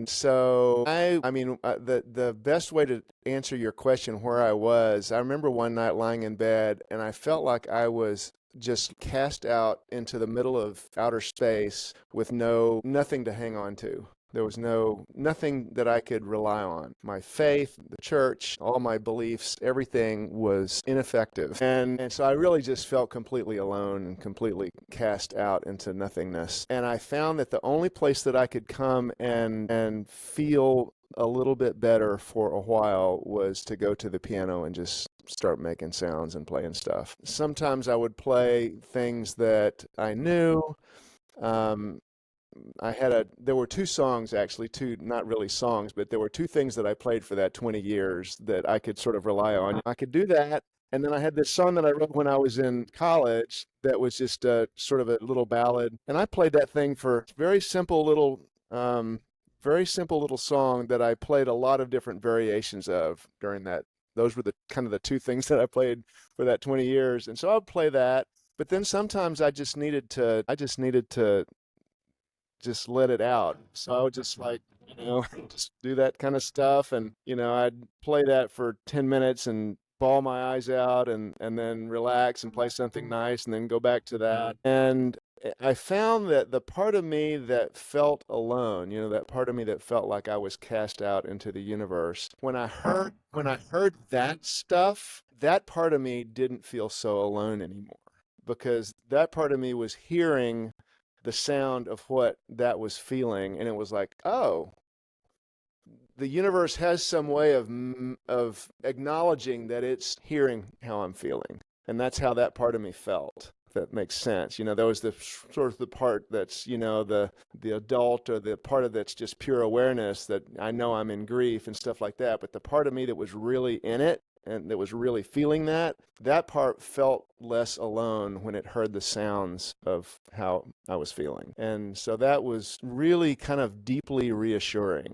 And so the best way to answer your question where I remember one night lying in bed and I felt like I was just cast out into the middle of outer space with nothing to hang on to. There was nothing that I could rely on. My faith, the church, all my beliefs, everything was ineffective. And so I really just felt completely alone and completely cast out into nothingness. And I found that the only place that I could come and feel a little bit better for a while was to go to the piano and just start making sounds and playing stuff. Sometimes I would play things that I knew. Um, there were two songs actually, two, not really songs, but there were two things that I played for that 20 years that I could sort of rely on. I could do that. And then I had this song that I wrote when I was in college that was just a sort of a little ballad. And I played that thing for very simple little song that I played a lot of different variations of during that. Those were the kind of the two things that I played for that 20 years. And so I would play that. But then sometimes I just needed to just let it out. So I would just just do that kind of stuff. And, I'd play that for 10 minutes and bawl my eyes out and then relax and play something nice and then go back to that. And I found that the part of me that felt alone, that part of me that felt like I was cast out into the universe, when I heard that stuff, that part of me didn't feel so alone anymore because that part of me was hearing the sound of what that was feeling, and it was like, oh, the universe has some way of acknowledging that it's hearing how I'm feeling, and that's how that part of me felt. If that makes sense. There was the sort of the part that's the adult, or the part of that's just pure awareness that I know I'm in grief and stuff like that, but the part of me that was really in it and that was really feeling that part felt less alone when it heard the sounds of how I was feeling. And so that was really kind of deeply reassuring.